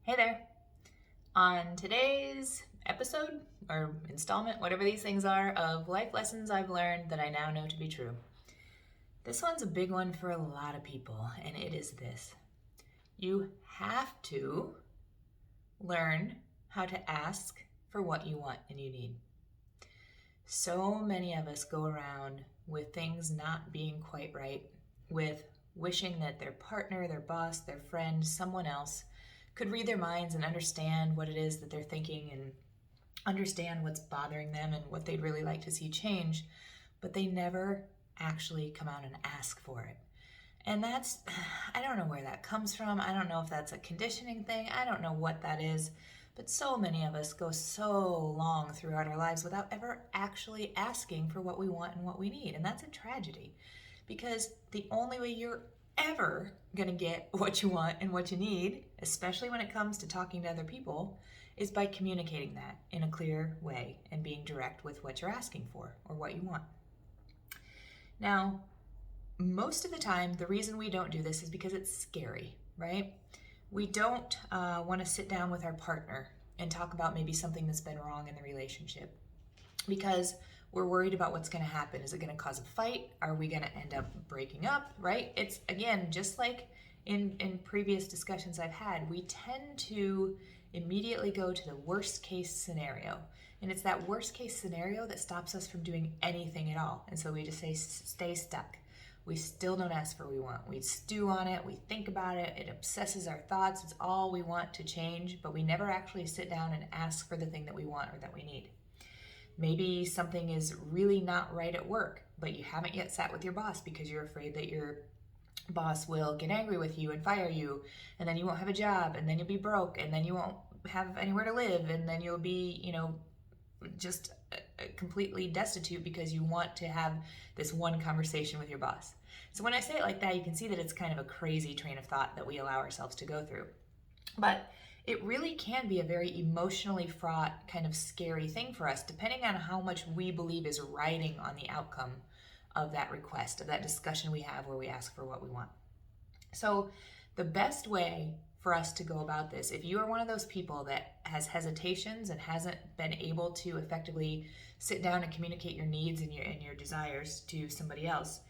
Hey there. On today's episode or installment, whatever these things are, of life lessons I've learned that I now know to be true. This one's a big one for a lot of people, and it is this. You have to learn how to ask for what you want and you need. So many of us go around with things not being quite right, with wishing that their partner, their boss, their friend, someone else could read their minds and understand what it is that they're thinking and understand what's bothering them and what they'd really like to see change, but they never actually come out and ask for it. And I don't know where that comes from. I don't know if that's a conditioning thing. I don't know what that is. But so many of us go so long throughout our lives without ever actually asking for what we want and what we need. And that's a tragedy, because the only way you're ever going to get what you want and what you need, especially when it comes to talking to other people, is by communicating that in a clear way and being direct with what you're asking for or what you want. Now, most of the time, the reason we don't do this is because it's scary, right? We don't want to sit down with our partner and talk about maybe something that's been wrong in the relationship because we're worried about what's going to happen. Is it going to cause a fight? Are we going to end up breaking up, right? It's, again, just like in previous discussions I've had, we tend to immediately go to the worst case scenario. And it's that worst case scenario that stops us from doing anything at all. And so we just say, stay stuck. We still don't ask for what we want. We stew on it, we think about it, it obsesses our thoughts, it's all we want to change, but we never actually sit down and ask for the thing that we want or that we need. Maybe something is really not right at work, but you haven't yet sat with your boss because you're afraid that your boss will get angry with you and fire you, and then you won't have a job, and then you'll be broke, and then you won't have anywhere to live, and then you'll be, just completely destitute because you want to have this one conversation with your boss. So when I say it like that, you can see that it's kind of a crazy train of thought that we allow ourselves to go through. But it really can be a very emotionally fraught, kind of scary thing for us, depending on how much we believe is riding on the outcome of that request, of that discussion we have where we ask for what we want. So the best way for us to go about this, if you are one of those people that has hesitations and hasn't been able to effectively sit down and communicate your needs and your desires to somebody else,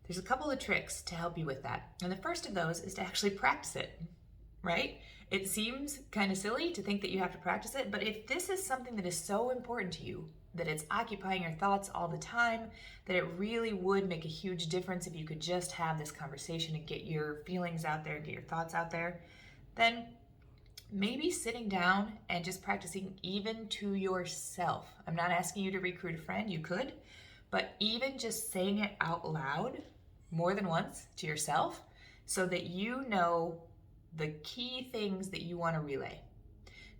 there's a couple of tricks to help you with that. And the first of those is to actually practice it, right? It seems kind of silly to think that you have to practice it, but if this is something that is so important to you, that it's occupying your thoughts all the time, that it really would make a huge difference if you could just have this conversation and get your feelings out there, get your thoughts out there, then maybe sitting down and just practicing even to yourself. I'm not asking you to recruit a friend, you could, but even just saying it out loud more than once to yourself so that you know the key things that you want to relay.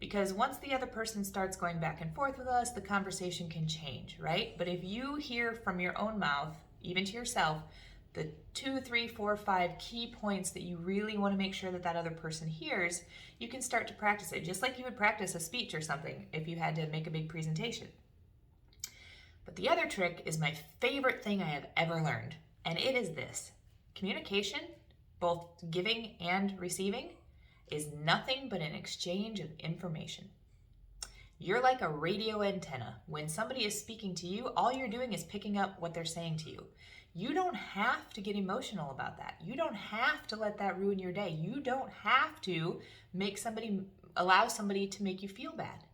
Because once the other person starts going back and forth with us, the conversation can change, right? But if you hear from your own mouth, even to yourself, the 2, 3, 4, 5 key points that you really want to make sure that other person hears, you can start to practice it, just like you would practice a speech or something if you had to make a big presentation. But the other trick is my favorite thing I have ever learned, and it is this. Communication, both giving and receiving, is nothing but an exchange of information. You're like a radio antenna. When somebody is speaking to you, all you're doing is picking up what they're saying to you. You don't have to get emotional about that. You don't have to let that ruin your day. You don't have to allow somebody to make you feel bad.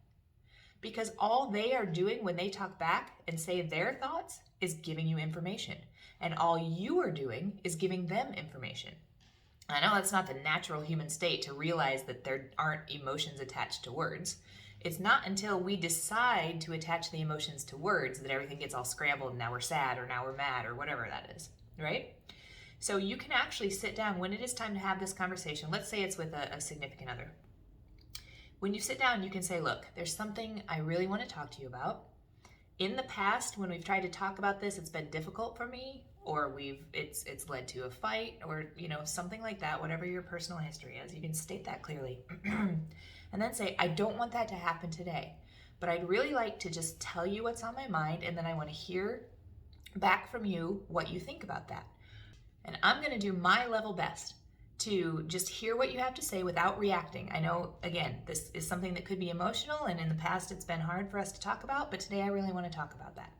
Because all they are doing when they talk back and say their thoughts is giving you information. And all you are doing is giving them information. I know that's not the natural human state to realize that there aren't emotions attached to words. It's not until we decide to attach the emotions to words that everything gets all scrambled and now we're sad or now we're mad or whatever that is, right? So you can actually sit down when it is time to have this conversation. Let's say it's with a significant other. When you sit down, you can say, look, there's something I really want to talk to you about. In the past, when we've tried to talk about this, it's been difficult for me, or it's led to a fight, or something like that, whatever your personal history is. You can state that clearly. And then say, I don't want that to happen today, but I'd really like to just tell you what's on my mind, and then I want to hear back from you what you think about that. And I'm going to do my level best to just hear what you have to say without reacting. I know, again, this is something that could be emotional, and in the past it's been hard for us to talk about, but today I really want to talk about that.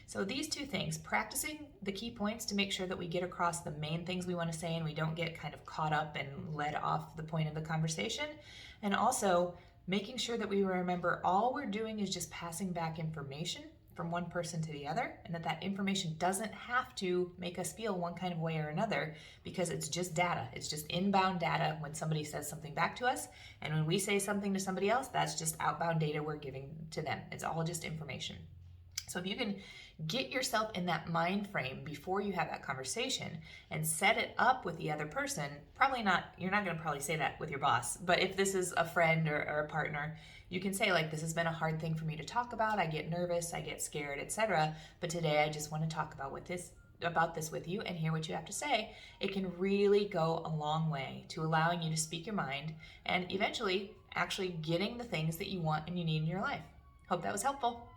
So these two things, practicing the key points to make sure that we get across the main things we want to say and we don't get kind of caught up and led off the point of the conversation, and also making sure that we remember all we're doing is just passing back information from one person to the other, and that information doesn't have to make us feel one kind of way or another, because it's just data. It's just inbound data when somebody says something back to us, and when we say something to somebody else, that's just outbound data we're giving to them. It's all just information. So if you can get yourself in that mind frame before you have that conversation and set it up with the other person, you're not going to probably say that with your boss, but if this is a friend or a partner, you can say, like, this has been a hard thing for me to talk about. I get nervous, I get scared, etc. But today I just want to talk about this with you and hear what you have to say. It can really go a long way to allowing you to speak your mind and eventually actually getting the things that you want and you need in your life. Hope that was helpful.